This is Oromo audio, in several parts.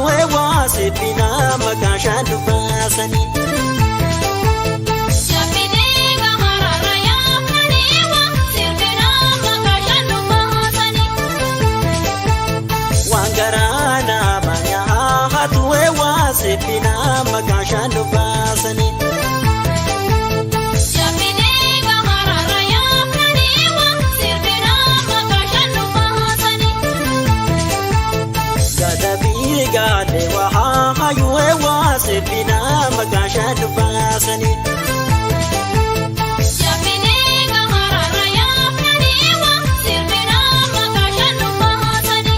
Hatuewa sepina makasha dubasani. Wangarana manya hatuewa sepina makasha dubasani. Gade wa hayuwe wa sepina makasha dubasani. Yapine gamarara ya praniwa sepina makasha dubasani.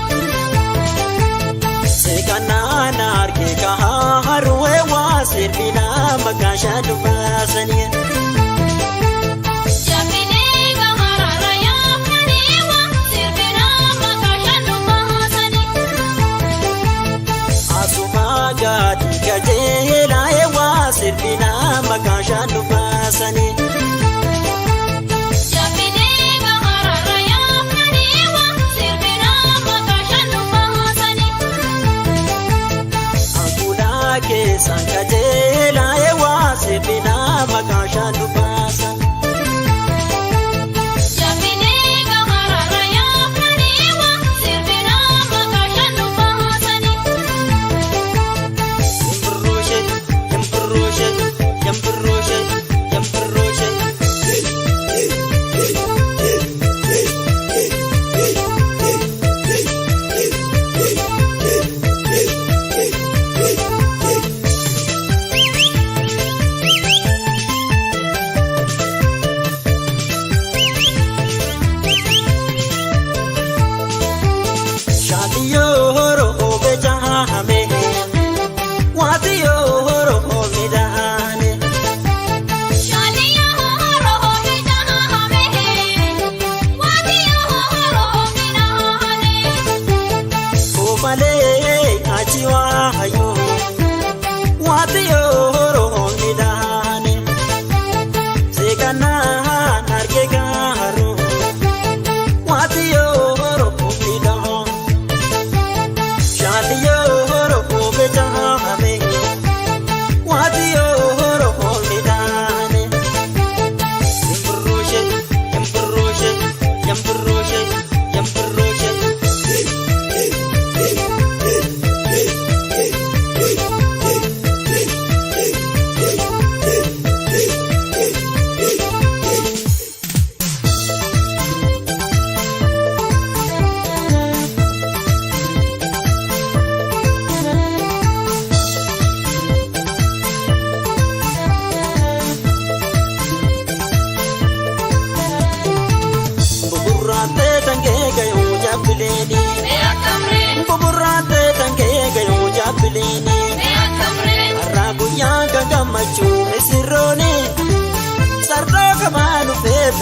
Sekana narke kaha haruwe wa sepina makasha dubasani. Gadi gajela ewa sepina makasha dubasani. Yapine gamarara ya praniwa sepina makasha dubasani. Angula ke sankajela ewa sepina makasha dubasani.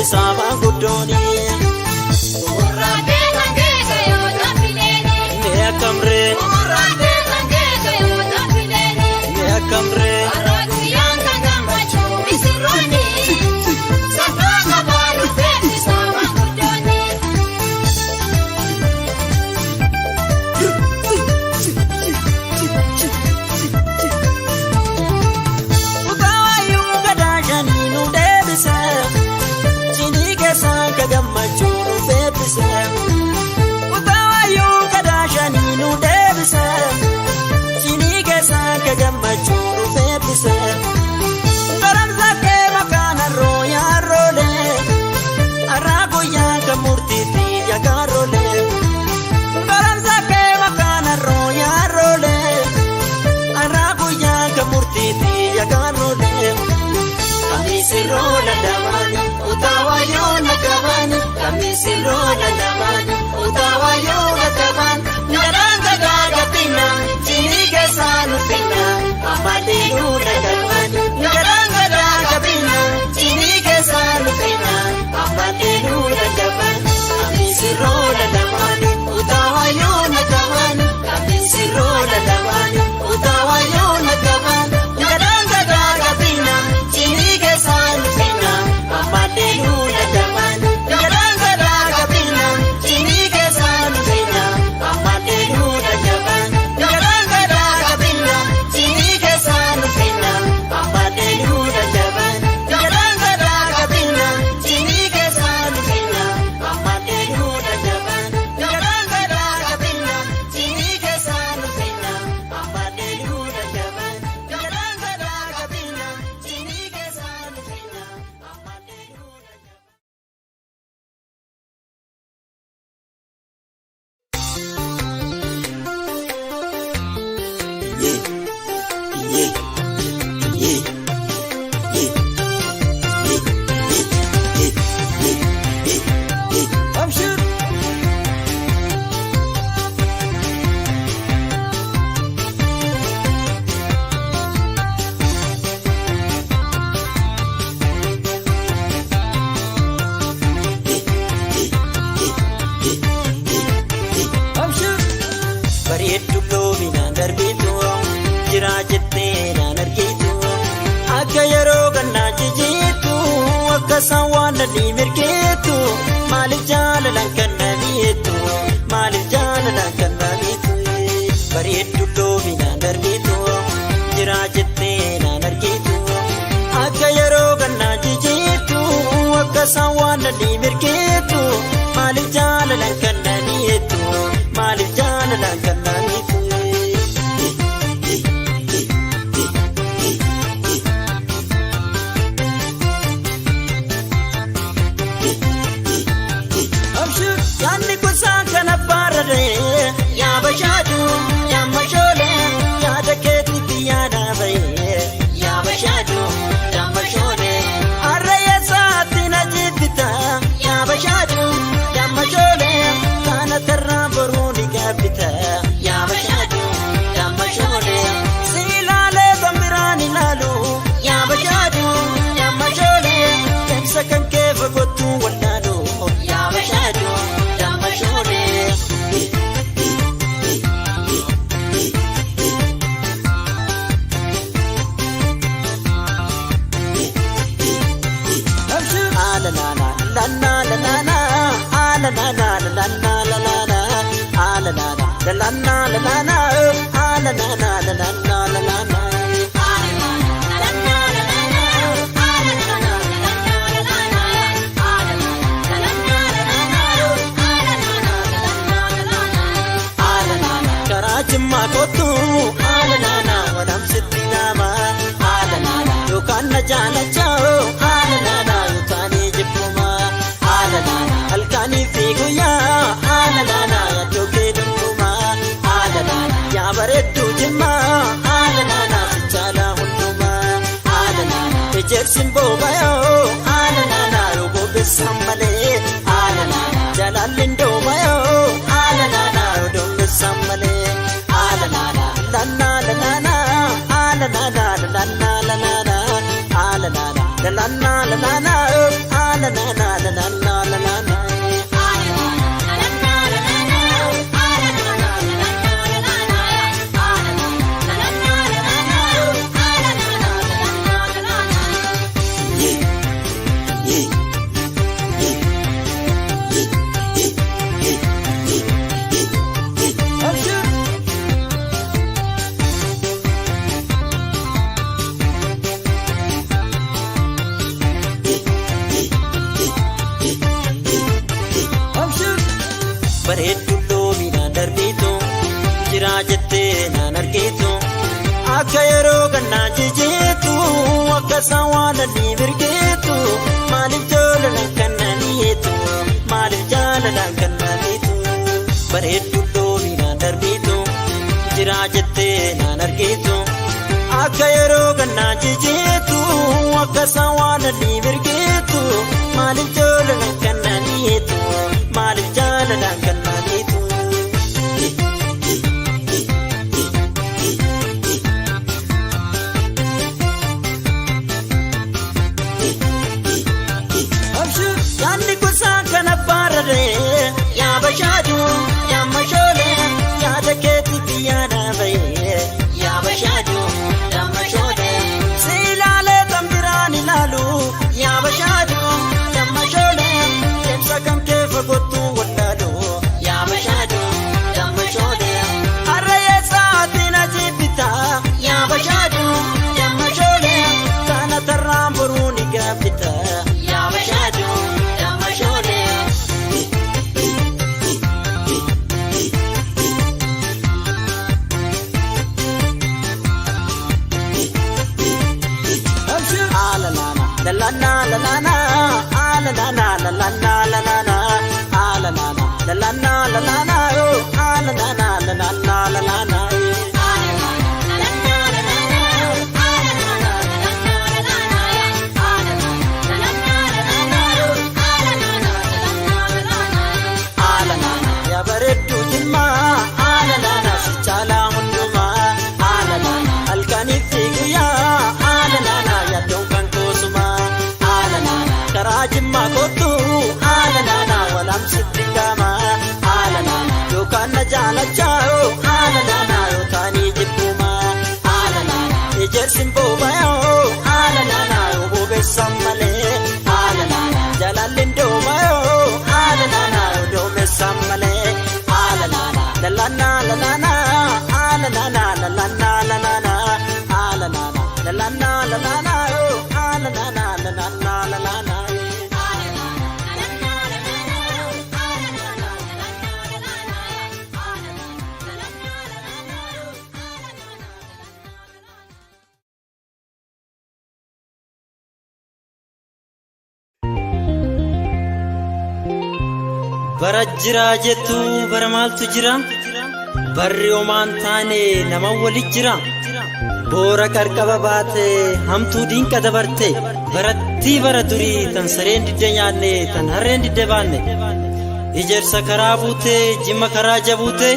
Sama gudoni Urrate tangega yo tapileni me akamre Urrate tangega yo tapileni me akamre Aragu yanga gamachu misironi Sabaga balu pepi sama gudoni Ukawa yunga dajani nu debisa Sanka gamachuru bebisa Utawa yunga dashani nu debisa Chinike sanka gamachuru bebisa Garam zake makana roya role Arago yanga murtiti ya garole Garam zake makana roya role Arago yanga murtiti ya garole Kamisirona damani Utawa yona kabani Kamisirona damani Utawa yona kabani Naranga gaga pina Chinike sanu pina Amade yuna kabani Naranga gaga pina Chinike sanu pina Amade yuna kabani Kamisirona damani Utawa yona kabani Kamisirona damani Utawa yona kabani Naranga gaga pina Chinike sanu pina Amade yuna kabani Naranga gaga pina Chinike sanu pina Wakasawana di mirketu Malif jalalan kannamitu Malif jalalan kannamitu Bareedu loomina darbitu Jira jettee naan argitu Akka yeroo gannaa jijiitu Wakasawana di mirketu Malif jalalan kannamitu Malif jalalan kannamitu Yanni kusaa kana baarree yaa bashaadu yaa mashoolee yaada keetiitti yaada bahee yaa bashaadu yaa mashoolee harree saatti na jibbita yaa bashaadu yaa mashoolee kana tarraa boruu ni gaabbita yaa bashaadu yaa mashoolee si ilaalee bambiraan ilaalu yaa bashaadu yaa mashoolee keessa kan kee fagottu wallaalu yaa bashaadu. Karajimma kotu alanana wadam siddinama alanana yokan na jalachao alanana yukani jibbuma alanana halkani figuya alanana yatoke dunduma alanana ya bareedu jimma alanana sichala hunduma alanana ejersin bobayo alanana yobo besammale alanana jalalindo bayo alanana yodo sammale alanana lanna lanana alanana lanna lanana alanana lanna lanana alanana lanna lanana Bareedu loomina darbitu jira jettee naan argitu akka yeroo gannaa jijiitu akka sawaana ni mirgitu maaliif jalalan kannaniitu maaliif jalalan kannaniitu bareedu loomina darbitu jira jettee naan argitu akka yeroo gannaa jijiitu akka sawaana ni mirgitu maaliif jalalan kannaniitu maaliif jalalan kannaniitu. Yanni kusaa kana baarree yaa bashaadu yaa mashoolee yaada keetiitti yaada bahee yaa bashaadu yaa mashoolee si ilaalee bambiraan ilaalu yaa bashaadu yaa mashoolee keessa kan kee fagottu wallaalu yaa bashaadu yaa mashoolee harree saatti na jibbita yaa bashaadu yaa mashoolee kana tarraan boruu ni gaabbita yaa bashaadu. La la la la la la la la la la la la la la la bara jira jettu bara maaltu jira barri omaan taane nama walit jira boora qarqaba baate hamtuu diinqa dabarte baratti bara durii tan sareen didde nyaanne tan harreen didde baanne ijersa karaa buute jimma karaa jabuute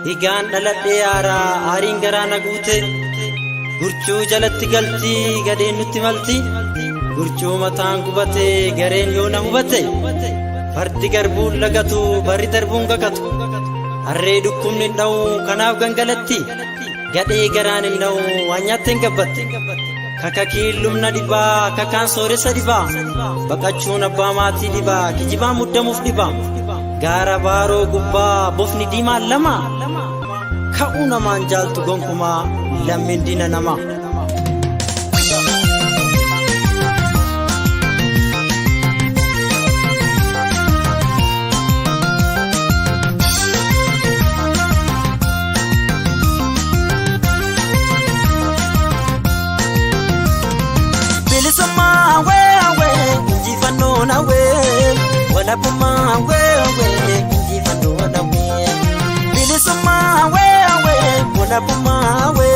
higaan dhaladhee aaraa aariin garaa naguute gurchuu jalatti galti gadeen nutti malti gurchuu mataan gubate gareen yoo na hubate fardi garbuun lagatu barri darbuun gagatu harree dhukkubni hin dha'u kanaaf gangalatti gadhee garaan hin dha'u waan nyaatte hin gabbatti kakakiin lumna dhibaa kakaan sooressa dhibaa baqachuun abbaa maatii dhibaa kijibaa muddamuuf dhibaa gaara baaroo gubbaa bofni diimaan lama ka'uu namaan jaaltu gonkumaa lammiin diina namaa. Walabuma wewe njifano we bilisuma wewe walabuma we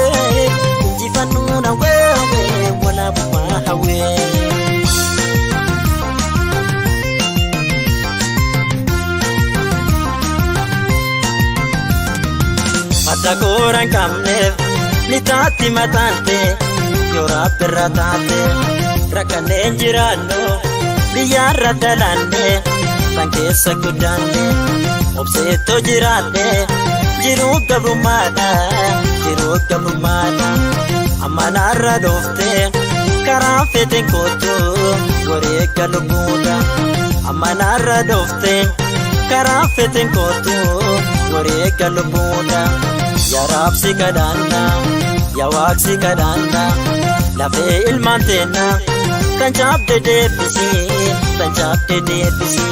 njifano wewe walabuma we Matakoran kamne nitati matante yora perratate rakane jirano biyarra dalane Tankeessa guddaanne obseettoo jiraanne jiruu gabrummaadha ammanaarra dhoofte karaa feeten kootu wareegga lubbuudha ammanaarra dhoofte karaa feeten kootu wareegga lubbuudha yaa raabsi kadhaanna yaa waaqsi kadhaanna lafee ilmaan teenna tan cabde deebisi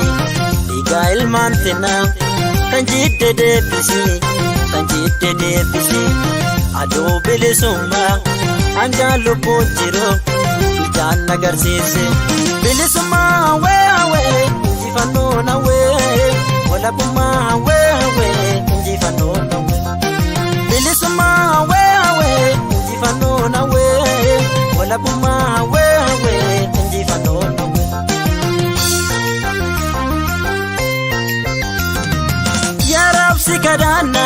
dhiigaa ilmaan teenna tan jidde deebisi aduu bilisummaa hangaan lubbuun jiru ijaan agarsiise bilisummaa weewee injifannoo nawee walabummaa weewee injifannoo nawee bilisummaa weewee injifannoo nawee walabummaa weewee injifannoo nawee. Yarabsi kadhanna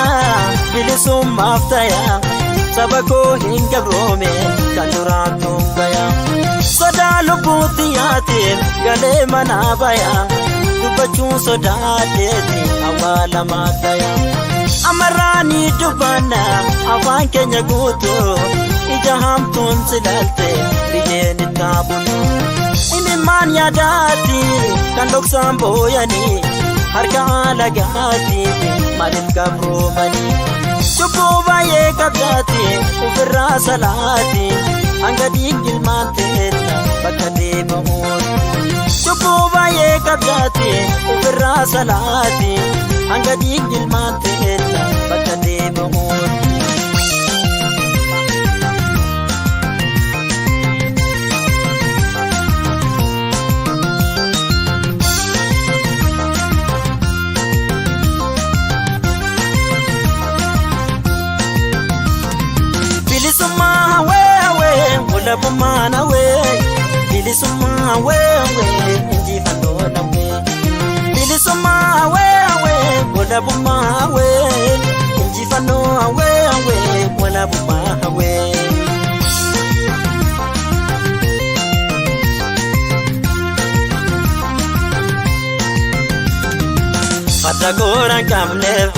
bilisummaaf ta'aa saba koo hin gabroome kan duraan tuungaya sodaa lubbuutti yaateen galee manaa baya dubbachuun sodaateeti awwaalamaa ta'ya amarraanii dubbanna afaan keenya guutuu ija hamtuun silaalte biyyeen ittaa bulu imimmaan yaadaati kan dhoksaan booyanii harka alagaati maaliif gabroomanii cubbuu baay'ee qabdaati ofirraa salaati hanga dhiigilmaan teessa bakka deebi'uun cubbuu baay'ee qabdaati ofirraa salaati hanga dhiigilmaan teessa bakka deebi'uun. Bilisummaa weewee walabummaa nawee bilisummaa weewee injifannoo nawee bilisummaa weewee walabummaa wee injifannoo weewee walabummaa wee. Fata kooraan qabneef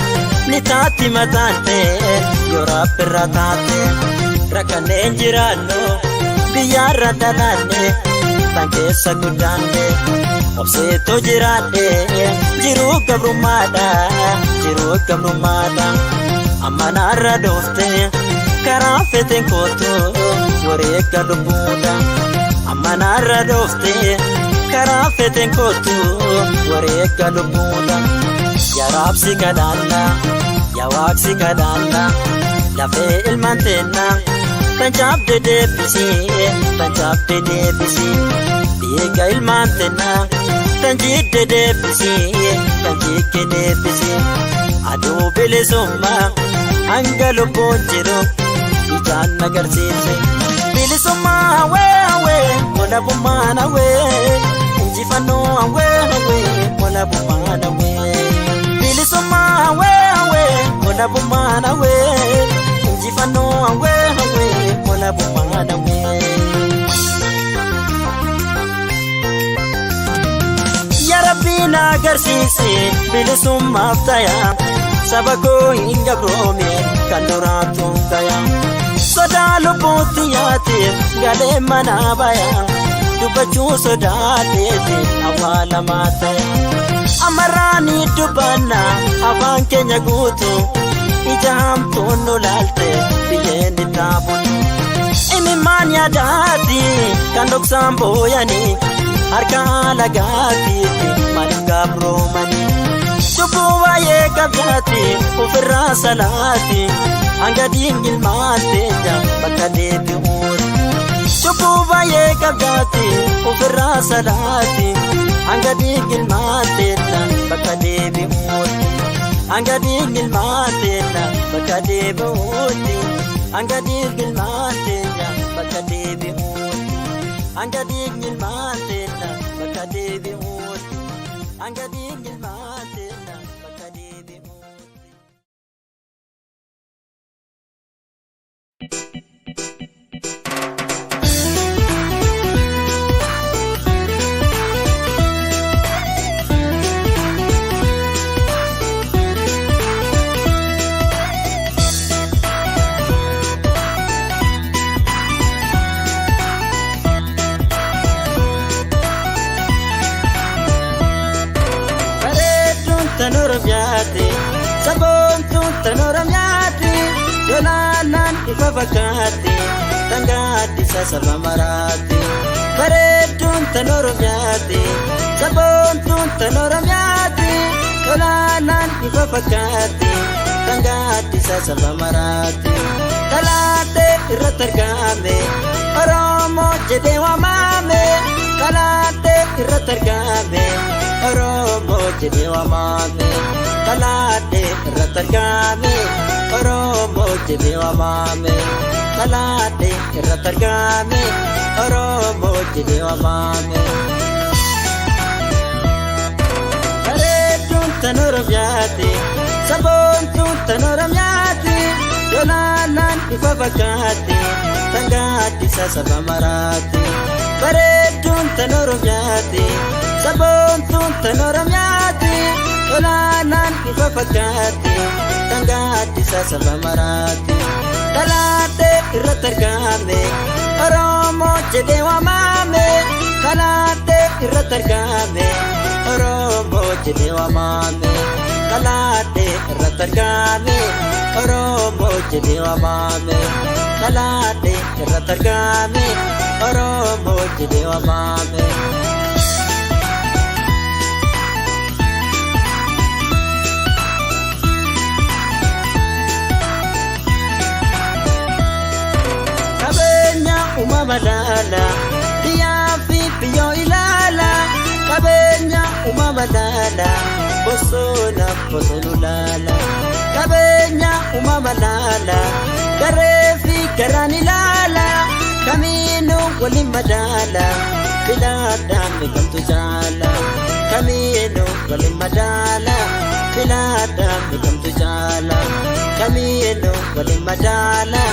ni taati mataante yoo rabbirra taate rakkanneen jiraannu biyyaarra dhalaanne tan keessa guddaanne obseettoo jiraanne jiruu gabrummaadha ammanaarra dhoofte karaa feteen kootu wareegga lubbuudha ammanaarra dhoofte karaa feteen kootu wareegga lubbuudha. Yaa raabsi kadhanna yaa waaqsi kadhanna lafee ilmaan teenna tan cabde deebisi dhiiga ilmaan teenna tanjidde deebisee tanjikke deebisee aduu bilisummaa hanga lubbuun jiru ijaan agarsiise bilisummaa hawee walabummaan hawee injifannoo hawee walabummaan hawee bilisummaa hawee walabummaan hawee injifannoo hawee walabummaan hawee. Rabbiin agarsiise bilisummaaf ta'a saba koo hin gabroome kan duraatu ta'a sodaa lubbuutti yaate galee manaa baya dubbachuu sodaateeti awwaalamaa ta'e amarraanii dubbanna afaan keenya guutu ija hamtuun nu laalte biyyeen ittaabuun imimmaan yaadaati kan dhoksaan booyanii harka lagaatiitti malgaaf roomanii cubbuu baay'ee qabdaati ofirraa salaati hanga diingilmaan teenya bakka deebi'uuti cubbuu baay'ee qabdaati ofirraa salaati hanga diingilmaan teenya bakka deebi'uuti hanga diingilmaan teenya bakka deebi'uuti hanga diingilmaan teenya bakka deebi'uuti hanga diingilmaan teenya bakka deebi'uuti hanga diingilmaan teenya bakka deebi'uuti. Sabontuun tanoroomyaati yoonaanaan ifa fakkaatti tangaadisa saba maraatti bareedduun tanoroomyaati sabontuun tanoroomyaati yoonaanaan ifa fakkaatti tangaadisa saba maraatti talaatee irratti argame Oromoo jedhee waamame talaatee irratti argame Oromoo jedhee waamame. Kalaate irratti argame Oromoo jedhee waamame kalaate irratti argame Oromoo jedhee waamame. Bareedduun tanoroomyaati sabontuun tanoroomyaati yoonaanaan ifa fakkaatti tangaadisa saba maraatti bareedduun tanoroomyaati sabontuun tanoroomyaati. Yoonaanaan ifa fakkaatti tangaadisa saba maraatti kalaatee irratti argame Oromoo jedhee waamame kalaatee irratti argame Oromoo jedhee waamame kalaatee irratti argame Oromoo jedhee waamame kalaatee irratti argame Oromoo jedhee waamame. Uumama laala biyyaa fi biyyoo ilaala qabeenya uumama laala bosona bosonu laala qabeenya uumama laala garee fi garaan ilaala kamiinuu waliin madaala filaadhaan beekamtu jaala kamiinuu waliin madaala filaadhaan beekamtu jaala kamiinuu waliin madaala.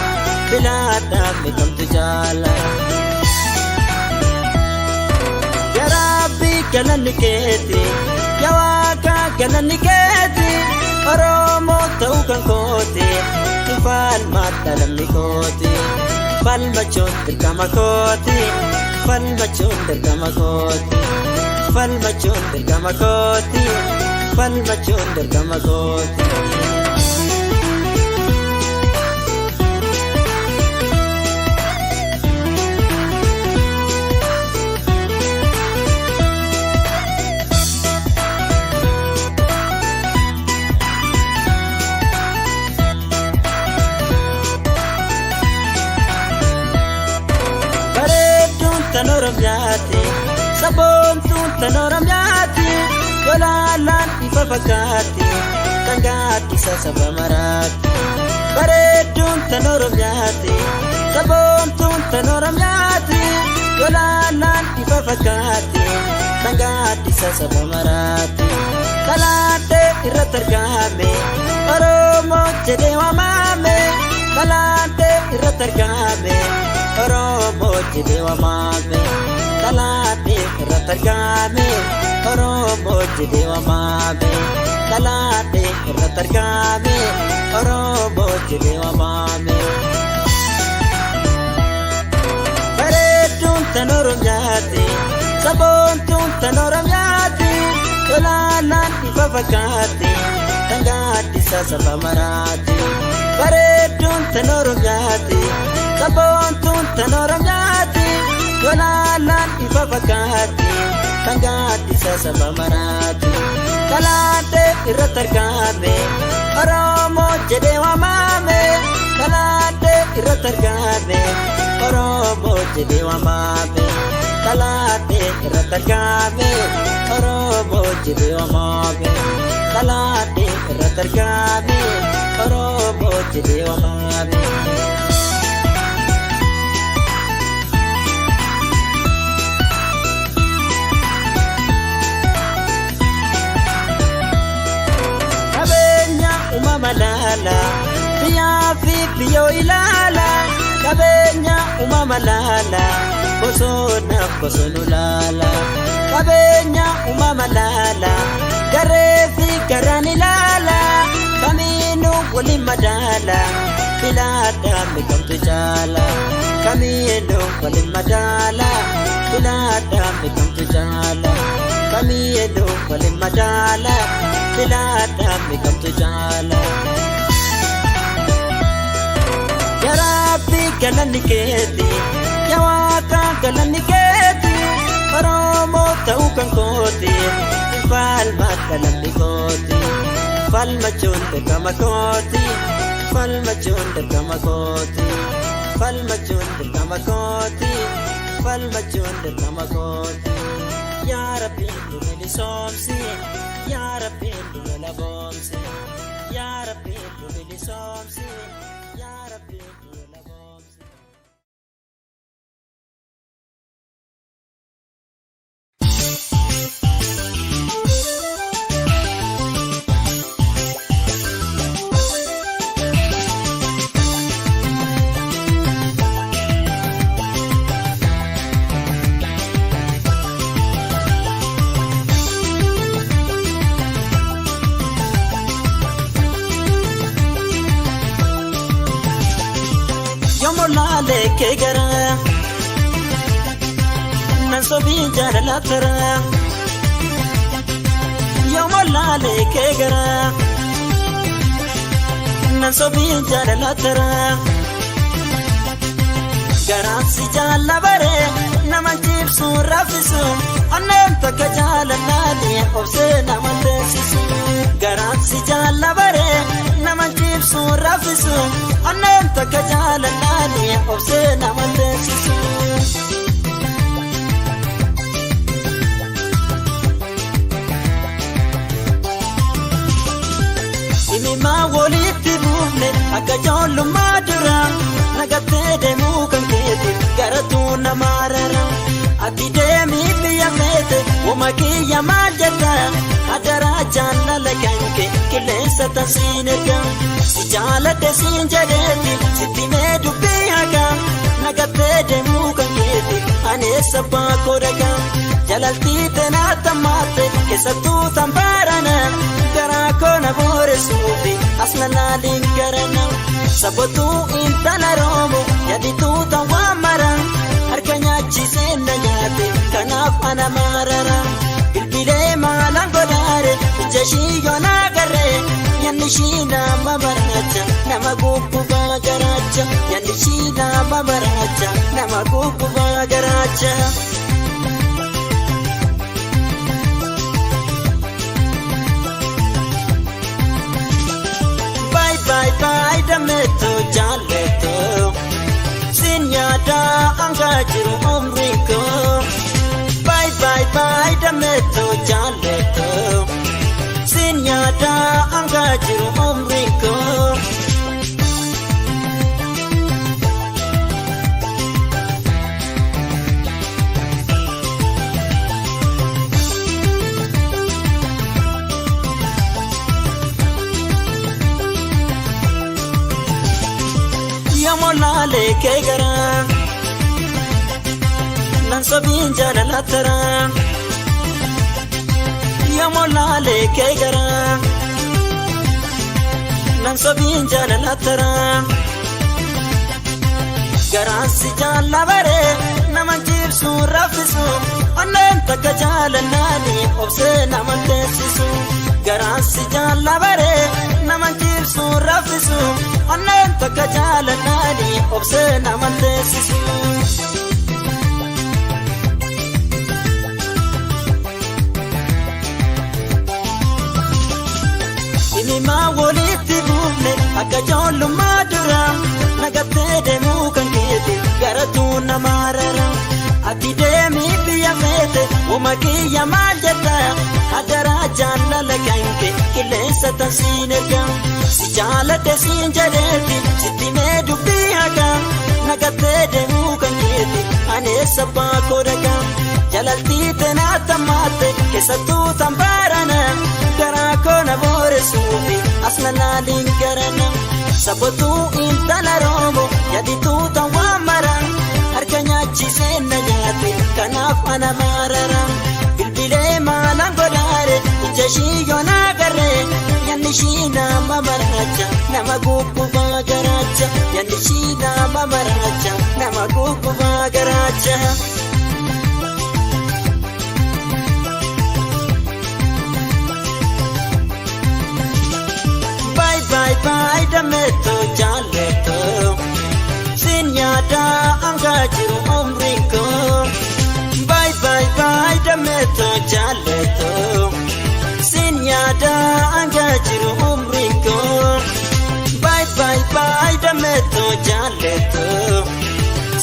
Filaadhaan beekamtu jaala. Yaa Rabbi galanni keeti yaa Waaqa galanni keeti Oromoo ta'uu kan kooti falmaadha lammi kooti falmachuun dirqama kooti falmachuun dirqama kooti falmachuun dirqama kooti falmachuun dirqama kooti. Sabontuun tan Oromiyaati Yolaalaan ifa fakkaatti kan gaaddisa saba maraatti bareedduun tan Oromiyaati Sabontuun tan Oromiyaati Yolaalaan ifa fakkaatti kan gaaddisa saba maraatti Kalaatee irratti argame Oromoo jedhee waamame Kalaatee irratti argame Oromoo jedhee waamame Kalaatee irratti argame Oromoo jedhee waamame Kalaatee irratti argame Oromoo jedhee waamame Bareedduun tan Oromiyaati Sabontuun tan Oromiyaati Yolaalaan ifa fakkaatti kan gaaddisa saba maraatti bareedduun tan Oromiyaati Sabontuun tan Oromiyaati Yolaalaan ifa fakkaatti kan gaaddisa saba maraatti Kalaatee irratti argame Oromoo jedhee waamame Kalaatee irratti argame Oromoo jedhee waamame Kalaatee irratti argame Oromoo jedhee waamame Kalaatee irratti argame Oromoo jedhee waamame Qabeenya uumama laala biyyaa fi biyyoo ilaala Qabeenya uumama laala Bosona bosonu laala Qabeenya uumama laala Garee fi garaan ilaala Kamiinuu waliin madaala Filaadhaan beekamtu jaala Kamiinuu waliin madaala Filaadhaan beekamtu jaala Kamiinuu waliin madaala Filaadhaan beekamtu jaala Yaraafi galanni keeti Yawaaqa galanni keeti Oromoo ta'uu kan kooti Falma galanni kooti Falmachuun dirqama kooti Falmachuun dirqama kooti Falmachuun dirqama kooti Falmachuun dirqama kooti Yaa Rabbi nu bilisoomsi Yaa Rabbi nu laboomsi Yaa Rabbi nu bilisoomsi Yaa Rabbi nu laboomsi Yommolale ke gara Nasobi jala tara Yommolale ke gara Nasobi jala tara Garansi jala bare Namanjib surafisu Anem taka jala nani Obse namandesisu Garansi jala bare Namanjib surafisu Anem taka jala nani Obse namandesisu Imima walitti buufne akka ijoollummaa dura nagattee deemuu kan keeti garatuu nama rara ati deemii biyya feete wama kiyya maal jetta adaraa jaalala kanke qilleensa tansiin erga si jaaladhe siin jedheeti sitti mee dubbii haga nagattee deemuu kan keeti ani eessa baakoo dhaga jalaltii teenaa tammaatte keessattuu tambaarana garaa koona booresuufi asna laaliin garana sabotuu intala roomu yadituu tan waan mara harka nyaachisee na nyaate kanaaf ana marara bilbilee maalaan godhaare ija ishii yoonaa garree yanni ishii nama baraacha nama gubbaa garaacha yanni ishii nama baraacha nama gubbaa garaacha. Bye bye dameto jaleto sinyada anga jiru umriko Bye bye yaada anga jiru umri ko Yamolale ke gara nan sabin jalalatara Yamolale ke gara nan sabin jalalatara Garansi jalabare naman jibsu rafisu annen taka jalanani obse naman tesisu Garansi jalabare naman jibsu rafisu annen taka jalanani obse naman tesisu Ini ma wolitti bufne akka ijoollummaa dura nagattee deemuu kan keete garatu namarara ati deemi biyya feete uma kiyya maal jedha adaraa jaalala kanke qilleensa tansiin erga si jaaladhe siin jedheeti sitti mee dubbii haga nagattee deemuu kan keete aneessa baakoo dhaga jalaltii tenaa tammaatte keessattuu tambaarana garaa koona booresuufi asna naaliin garana sabotuu intala roomo yadituu tan waan maran harka nyaachisee na nyaate kanaaf ana marara bilbilee maalan godaare ija shii yoonaa garree yanni shii nama maraacha nama guggubaa garaacha yanni shii nama maraacha nama guggubaa garaacha Bye bye dameto jaleto sin yaada anga jiru umri ko Bye bye dameto jaleto sin yaada anga jiru umri ko Bye bye dameto jaleto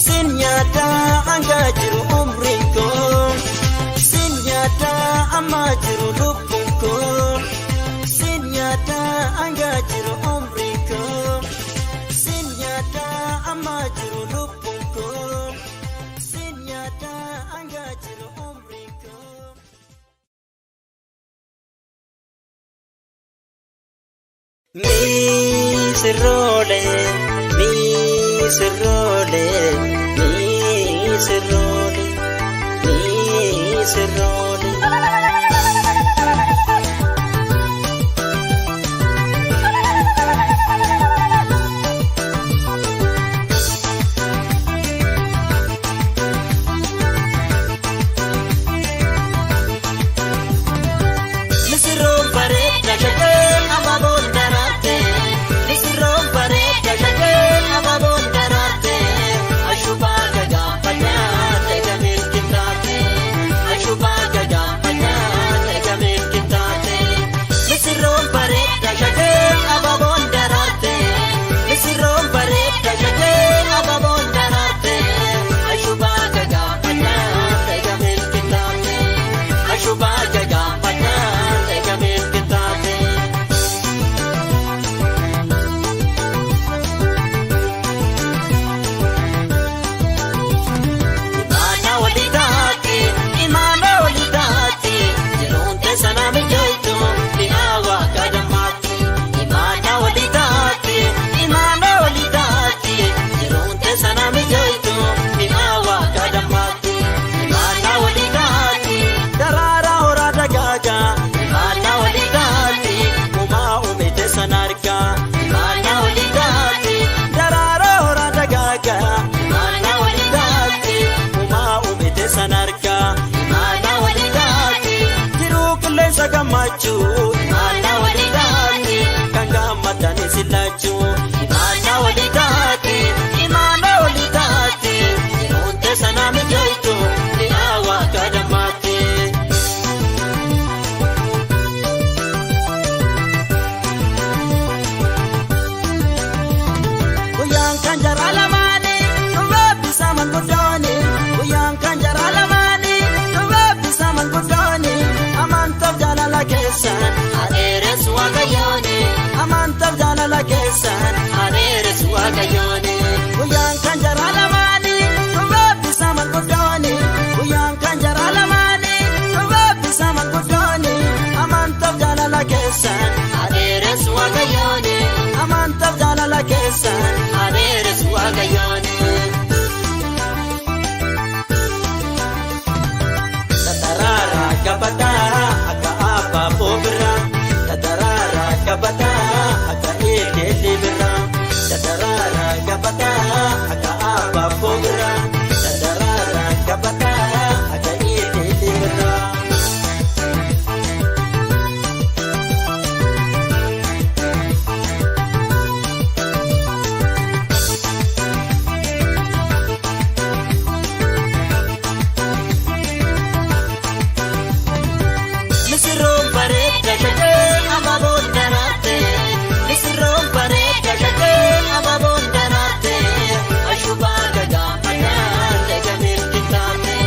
sin yaada anga jiru umri ko sin yaada amma jiru lubbu ko Sinyata anga jiru umri ko Sinyata amma jiru lubbu ko Sinyata anga jiru umri ko Mi sirole Mi sirole Mi sirole Mi sirole Ashubagaga, waaqayyooni amantaaf jaalala keessan adeeres waaqayyooni guyyaan kan jara lamaanii eebbisa manguddooni guyyaan kan jara lamaanii eebbisa manguddooni amantaaf jaalala keessan adeeres waaqayyooni amantaaf jaalala keessan adeeres waaqayyooni tatarara gabata akka abbaa boobira tatarara gabata akka eedeelli bira tatarara gabata akka abbaa boobira tatarara gabata akka eedeelli bira. Misirroon bareedda shakee abaaboon daraarte misirroon bareedda shakee abaaboon daraarte ashubaa gagaamataan eegameen kitaate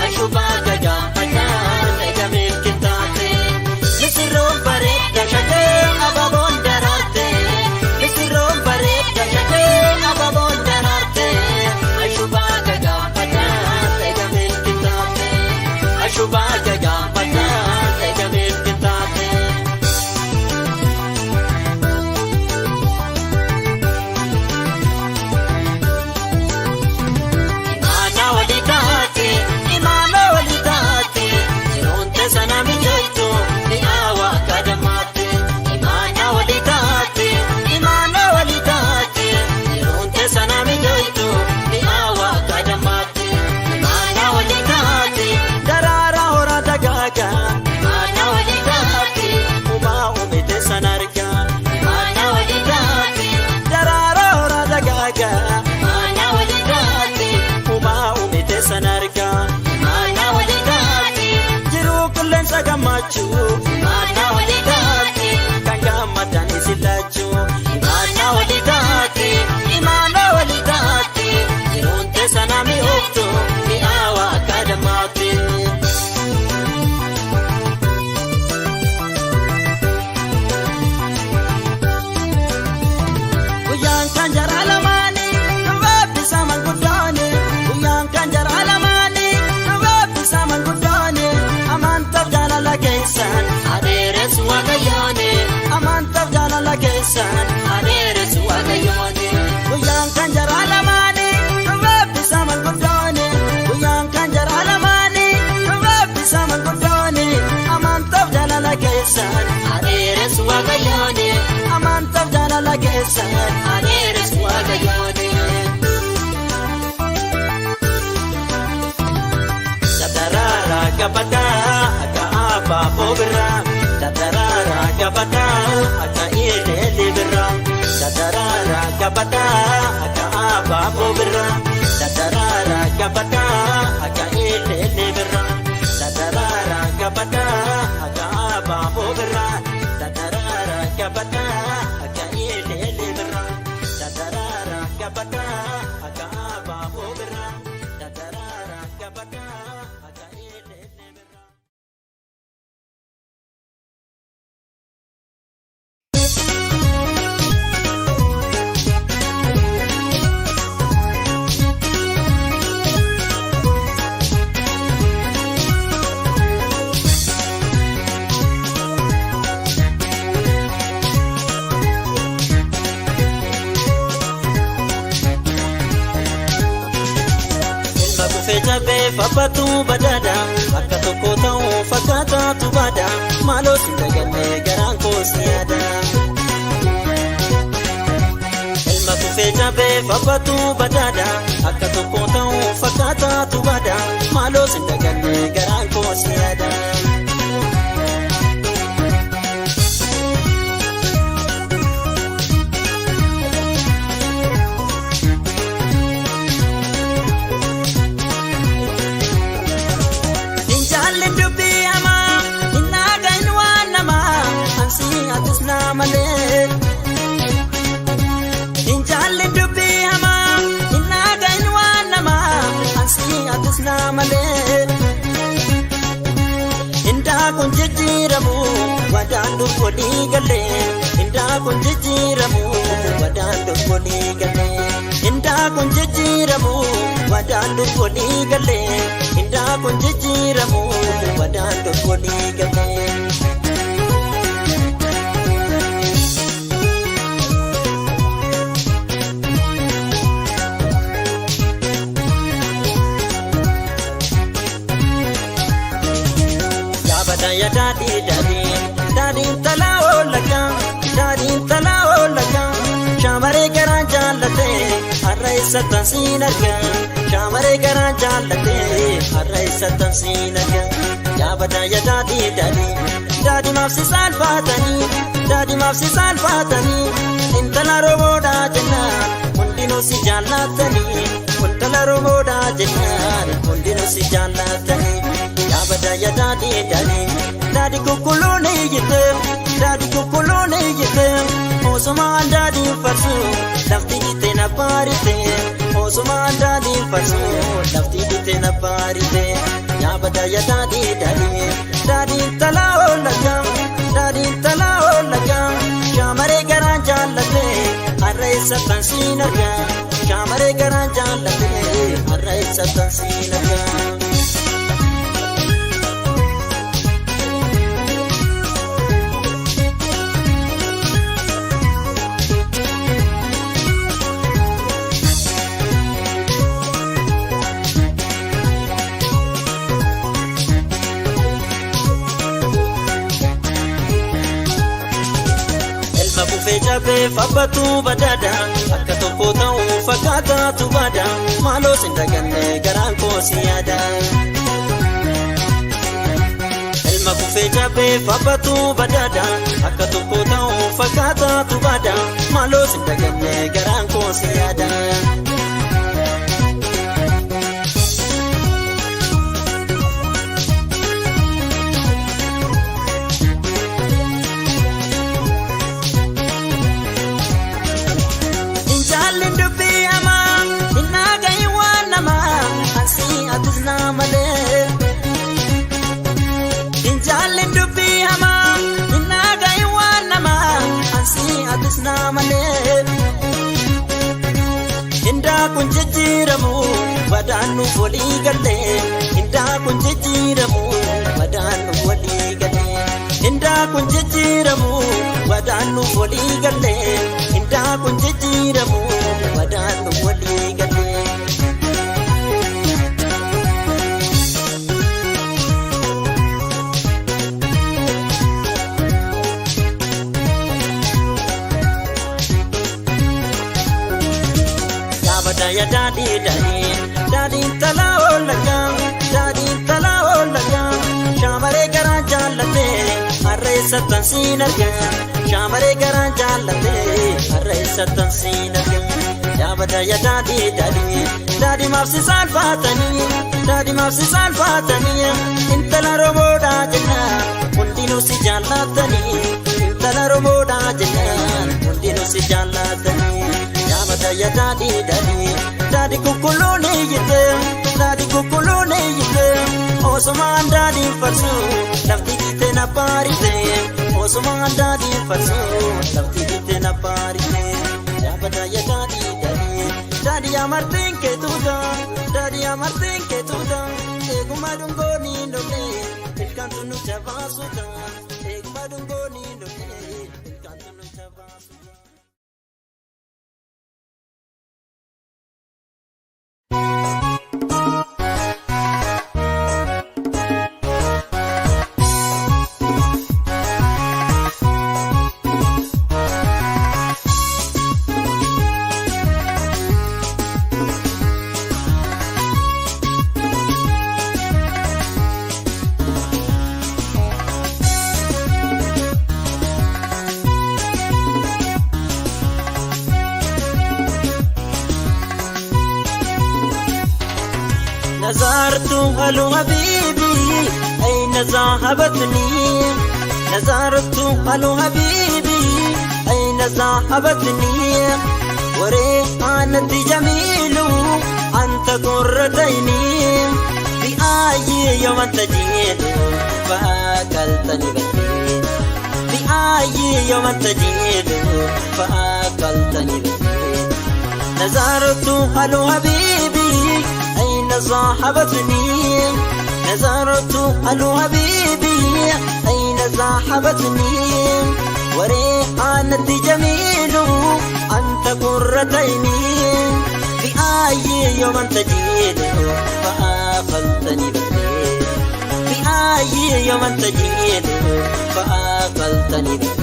ashubaa gagaamataan eegameen kitaate misirroon bareedda shakee abaaboon daraarte misirroon bareedda shakee abaaboon daraarte ashubaa gagaamataan eegameen kitaate ashubaa gagaamataan. Mana walidati Kangamatan isilachu Mana walidati Imana walidati Irunte sanami ofto Ni awa kadamati Guyaan kan jara lamaani eebbisa manguddooni Guyaan kan jara lamaani eebbisa manguddooni amantaaf jaalala keessan adeeres waaqayyooni amantaaf jaalala keessan adeeres waaqayyooni guyyaan kan jara lamaanii eebbisa manguddooni guyyaan kan jara lamaanii eebbisa manguddooni amantaaf jaalala keessan adeeres waaqayyooni amantaaf jaalala keessan adeeres waaqayyooni tatarara gabata akka abbaa boobira tatarara gabata akka eedeelli bira tatarara gabata akka abbaa boobira tatarara gabata akka eedeelli bira tatarara gabata akka abbaa boobira tatarara gabata akka eedeelli bira tatarara gabata akka abbaa boobira tatarara gabata akka eedeelli bira. Jabee fabbatu badada akka tokko ta'uu fakkaataatu bada maaloo si dagannee garaan koo si yaada. Ilma kufee jabee fabbatu badada akka tokko ta'uu fakkaataatu bada maaloo si dagannee garaan koo si yaada. Malee, injaalli dubbii hamaa, innaa wadaan dubbolii galee indaa kun jijjiiramu wadaan dubbolii galee indaa kun jijjiiramu wadaan dubbolii galee indaa kun jijjiiramu wadaan dubbolii galee. Ya dadin talao laga shamare garan jallate arraisa tansinarga shamare garan jallate arraisa tansinarga ya dadi mafsi salfatani intala roboda janna undino si jallatani intala roboda janna undino si jallatani ya dadi kukulone yite Osman dadi farsu lafti dite na parite Osman dadi farsu lafti dite na parite ya dadi talao laga shamare garan jallate arraisa tansinarga shamare garan jallate arraisa tansinarga. Jabe fabatu badada akka tokko ta'u fakkaata tubada maaloo sindaganne garaan koo siyaada elma kufee jabe fabatu badada akka tokko ta'u fakkaata tubada maaloo sindaganne garaan koo siyaada. Indaa kun jijjiiramu wadaan nu walii galee indaa kun jijjiiramu wadaan nu walii galee indaa kun jijjiiramu wadaan nu walii galee indaa kun jijjiiramu wadaan nu walii galee. Ya dadi talao laga shamare garan jallate arraisa tansinarga shamare garan jallate arraisa tansinarga ya dadi mafsi salfatani intala roboda janna undino si jallatani intala roboda janna undino si jallatani ya dadi kukulone yite Osman dadi farsu lafti dite na parite Osman dadi farsu lafti dite na parite ya dadi amartin ke tuda eguma dungoni ndole ilkantu nu chabasuta eguma dungoni ndole ilkantu nu chabasuta. نظرت هلو حبيبي أين ذهبتني نظرت هلو حبيبي أين ذهبتني وريحانة جميل أنت قرتيني بأي يوم تجيد فأكلتني بكي بأي يوم تجيد فأكلتني بكي نظرت هلو حبيبي أين صاحبتني نظرت هلو حبيبي أين صاحبتني وريحانة جميل أنت قرة عيني بأي يوم تجيد فأكلتني بكي بأي يوم تجيد فأكلتني بكي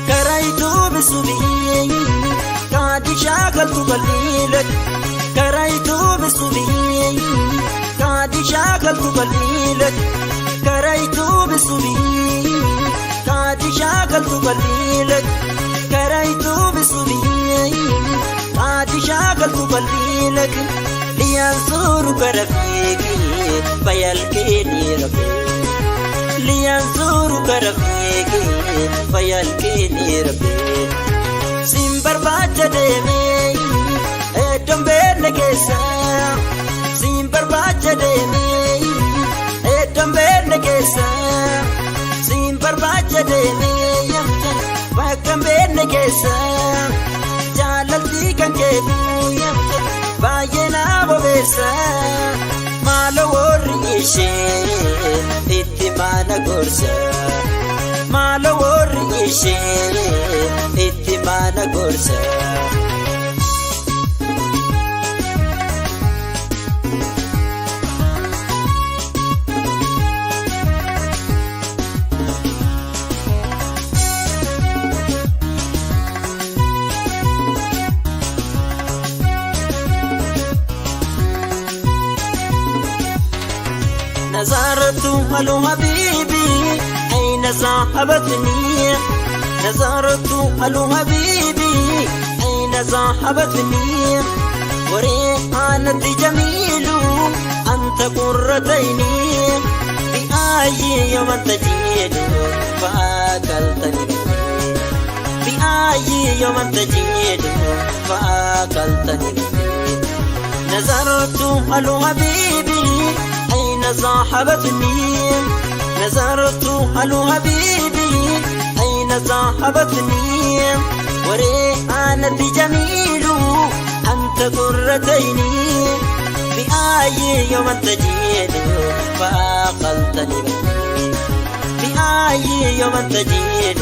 كرهت بسبيل قد شغلت قليلك كرهت بسبيل قد شغلت قليلك كرهت بسبيل قد شغلت قليلك كرهت بسبيل قد شغلت قليلك لينصرك رفيقي فيلقيني ربي لينصرك رفيقي فيلقيني ربي سيمبر باجة ديمي ادم بين كيسا سيمبر باجة ديمي ادم بين كيسا سيمبر باجة ديمي وكم بين كيسا جالتي كان كيدو باينا بوبيسا مالو وريشي اتمانا غورسا مالو وريشي اتمانا غورسا نظرت هلو حبيبي أين صاحبتني نظرت هلو حبيبي أين صاحبتني وريحانة جميل أنت قرة عيني بأي يوم تجيد فأكلتني بكي بأي يوم تجيد فأكلتني بكي نظرت هلو حبيبي أين صاحبتني نظرت هلو حبيبي أين صاحبتني وريحانة جميل أنت قرة عيني بأي يوم تجيد فأكلتني بكي بأي يوم تجيد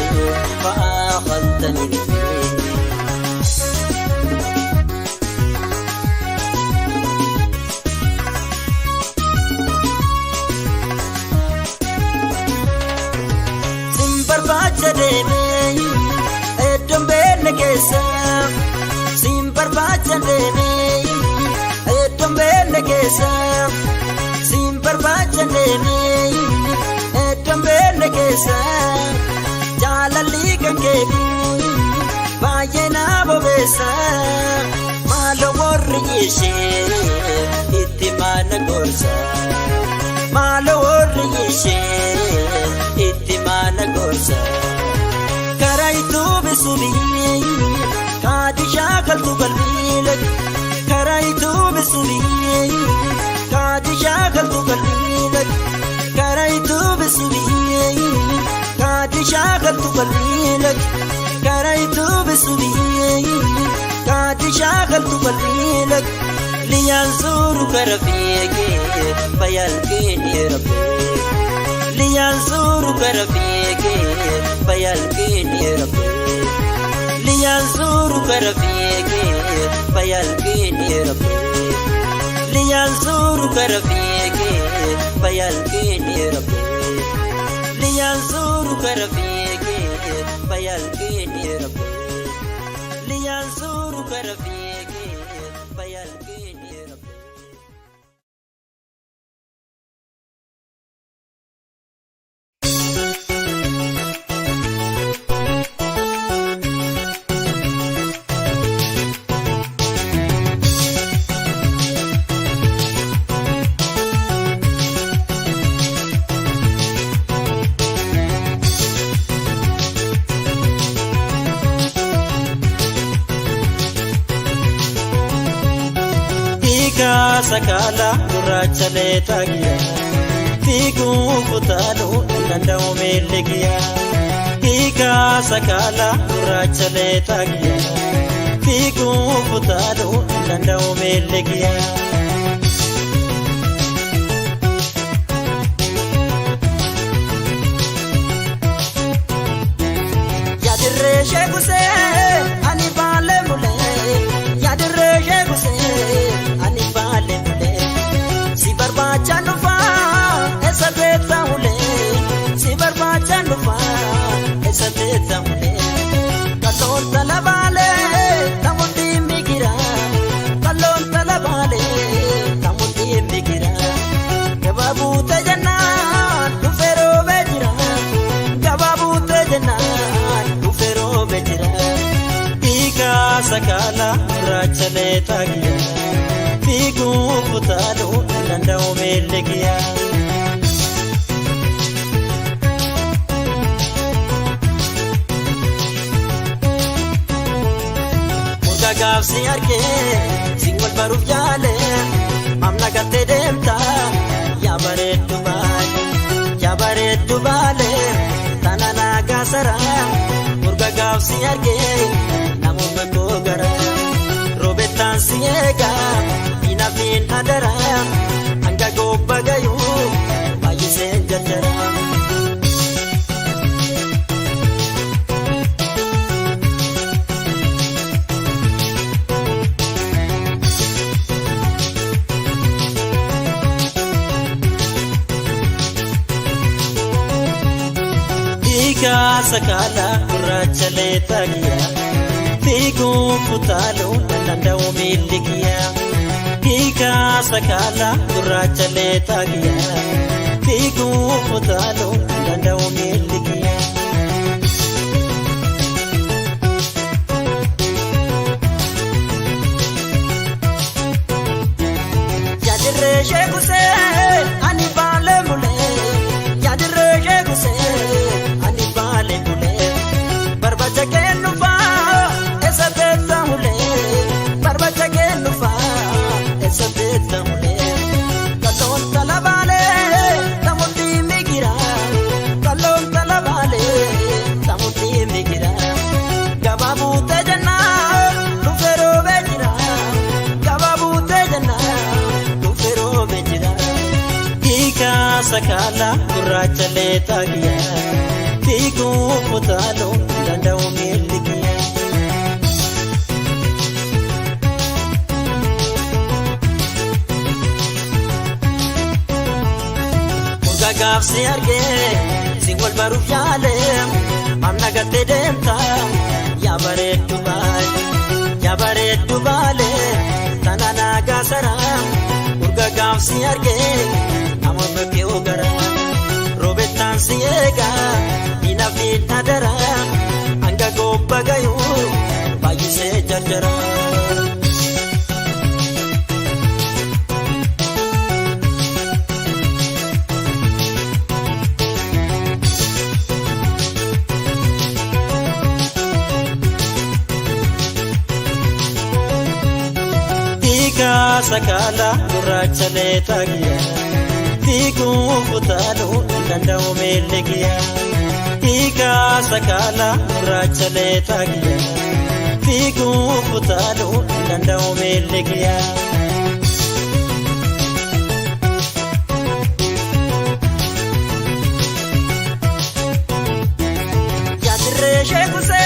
فأكلتني بكي barbacha deeme edom benne keessa sim barbacha deeme edom benne keessa sim barbacha deeme edom benne keessa jaalalli kan keetu baay'ee na bobeessa maalo warri ishee itti maana gorsa maalo warri ishee itti maana gorsa karaytu bisubii kaadi shaakaltu qalbiilak karaytu bisubii kaadi shaakaltu qalbiilak karaytu bisubii kaadi shaakaltu qalbiilak karaytu bisubii kaadi shaakaltu qalbiilak liyansuru karafiege fayalkini rabbi liyansuru karafiege fayalkini rabbi liyansuru karafiege fayalkini rabbi liyansuru karafiege fayalkini rabbi liyansuru karafiege fayalkini rabbi liyansuru karafiege fayalkini rabbi sakala gurraacha leetagiya fiiguu kutaaluu danda'u meellegiya hiika sakala gurraacha leetagiya fiiguu kutaaluu danda'u meellegiya yadirree sheekuse ani baale mule yadirree sheekuse ani baale mule si barbaachaan dhufa esa teessa mule si barbaachaan dhufa esa teessa mule kalloon tala baale namoonni migira kalloon tala baale namoonni migira gabaabuute jennaan dhufe roobee jira gabaabuute jennaan dhufe roobee jira hiika sakala gurraacha leetagiya fiiguu kutaaluu danda'u meellegiya murga gaafsi argee sin wal baruuf yaale mamna gattee deemta yaa bareeddu baale tana naagaa sara murga gaafsi argee namuma koo gara roobettaan si eegaa inafiin adara hanga gobba gayuu baay'iseen jarjara hiika sakala gurraacha leetagiya fiiguu kutaaluu danda'u meellegiya hiika sakala gurraacha leetagiya fiiguu kutaaluu danda'u meellegiya yadirree sheekuse ani baale mule yadirree sheekuse ani baale mule barbacha kennufa esa teessa mule barbacha kennufa esa teessa mule kalloon tala baale namoonni migira kalloon tala baale namoonni migira gabaabuute jennaan dhufe roobee jira gabaabuute jennaan dhufe roobee jira hiika sakala gurraacha leetagiya fiiguu kutaaluu danda'u meellegiya murga gaafsi argee sin wal baruuf yaale mamna gattee deemta yaa bareeddu baale tana naagaa sara murga gaafsi argee namuma koo gara roobettaan si eegaa inafiin adara hanga gobba gayuu baay'isee jarjara hiika sakala gurraacha leetagiya fiiguu kutaaluu danda'u meellegiya hiika sakala gurraacha leetagiya fiiguu kutaaluu danda'u meellegiya yadirree sheekuse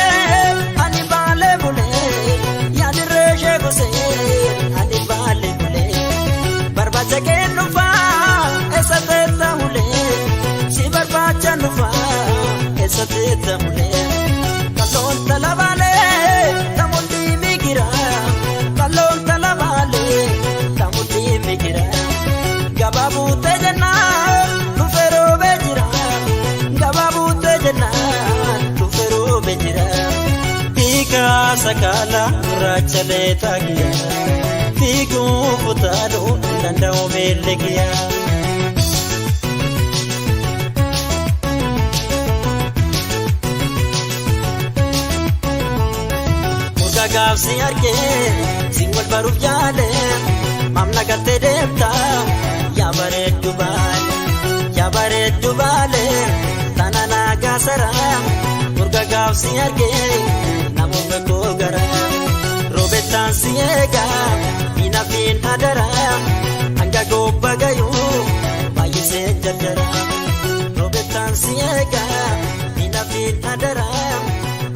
ani baale mule yadirree sheekuse ani baale mule barbacha kennufa esa teessa mule si barbaacha nufa esa teessa mule kalloon tala baale namoonni migira kalloon tala baale namoonni migira gabaabuute jennaan dhufe roobee jira gabaabuute jennaan dhufe roobee jira hiika sakala gurraacha leetagiya fiiguu kutaaluu danda'u meellegiya murga gaafsi argee sin wal baruuf yaale nagatte deemta yaa bareeddu baale tana nagaa sara urga gaafsi argee namoonni koo gara roobettaan si eega fiina adara hanga gobba gayuu baay'isee jajjara roobettaan si eega fiina adara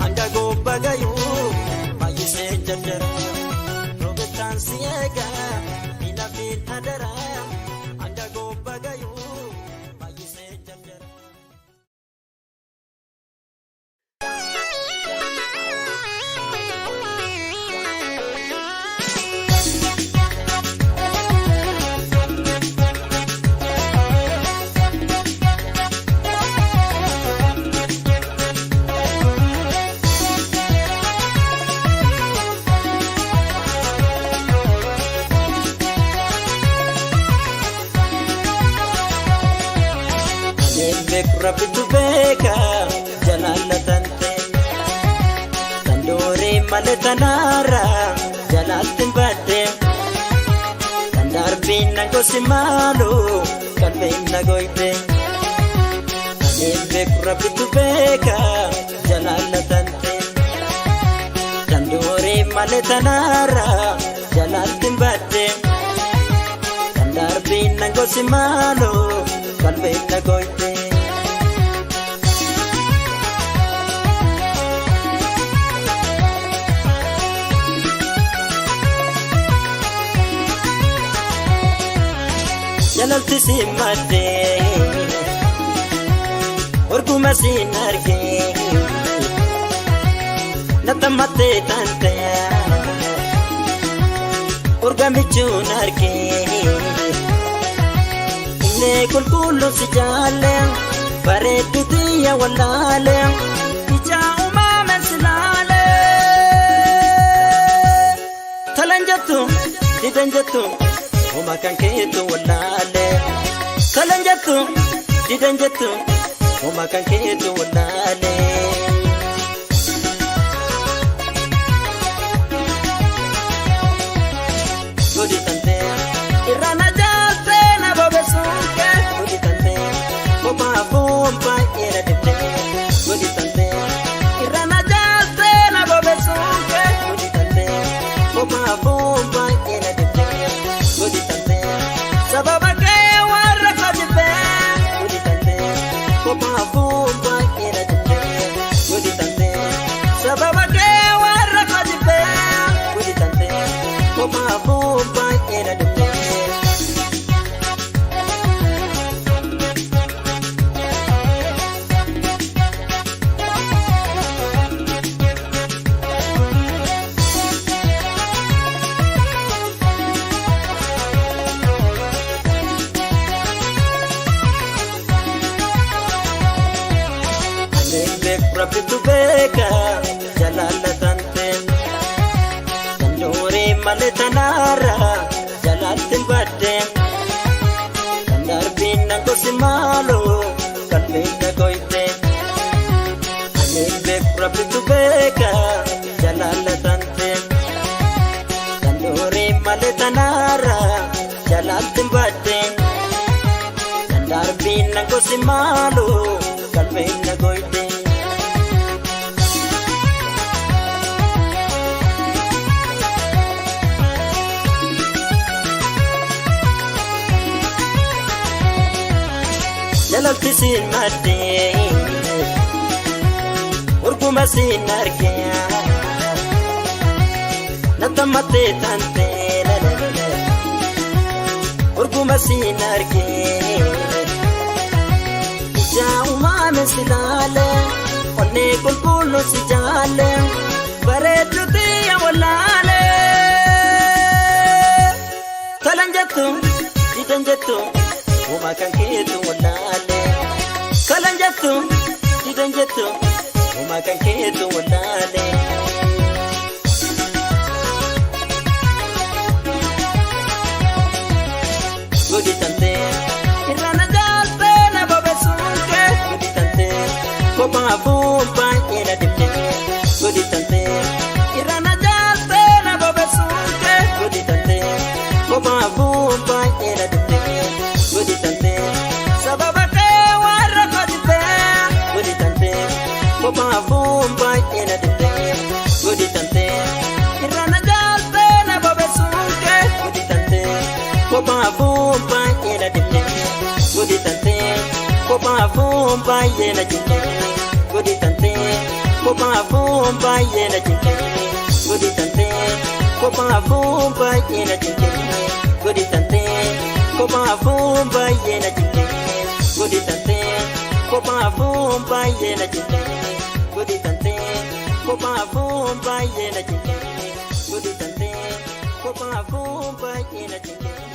hanga gobba gayuu baay'isee jajjara roobettaan si eega fiina adara hanga gobba gayuu baay'isee jajjara. Rabbitu beeka jalaalatante tandooree malee tanaara jalaaltiin baadde tandaarbiin nagosi maaloo qalbiin nagoyte beeku rabbitu beeka jalaalatante tandooree malee tanaara jalaaltiin baadde tandaarbiin nagosi maaloo qalbiin nagoyte. Jalaalti si maddee orguma si nargee natamattee tantee orgamichuun argee inni qulqulluun si jaalle bareeddu xiyya wallaale ijaa uumameen si laale talaan jettu didan jettu. Oma kan keetu wallaale kalan jettu didan jettu oma kan keetu wallaale godi tante irana jaalte na bobesuke godi tante oma bomba era dete godi tante irana jaalte na bobesuke godi tante oma bomba era dete sababa ke warra kajibe gudi tante koma bomba era dete gudi tante sababa ke warra kajibe gudi tante koma bomba era dete Rabbitu beeka jalaalatante tandooree malee tanaara jalaaltiin baadde tandaarbiin nagosi maaloo qalbiin nagoyte Rabbitu beeka jalaalatante tandooree malee tanaara jalaaltiin baadde tandaarbiin nagosi maaloo qalbiin nagoyte. Jalaalti si maddee orguma si nargee natamattee tantee orguma si nargee ijaa uumameen si laale onnee qulqulluun si jaalle bareeddu xiyya wallaale talaan jettu didan jettu. Oma kan keetu wallaale kalan jettu didan jettu oma kan keetu wallaale godi tante irana jaalte na bobesuke godi tante koma bomba era dete godi tante irana jaalte na bobesuke godi tante koma kophaafuu baay'ee na cinqe godhi tantee kophaafuu baay'ee na cinqe godhi tantee kophaafuu baay'ee na cinqe godhi tantee kophaafuu baay'ee na cinqe godhi tantee kophaafuu baay'ee na cinqe godhi tantee kophaafuu baay'ee na cinqe godhi tantee kophaafuu baay'ee na cinqe.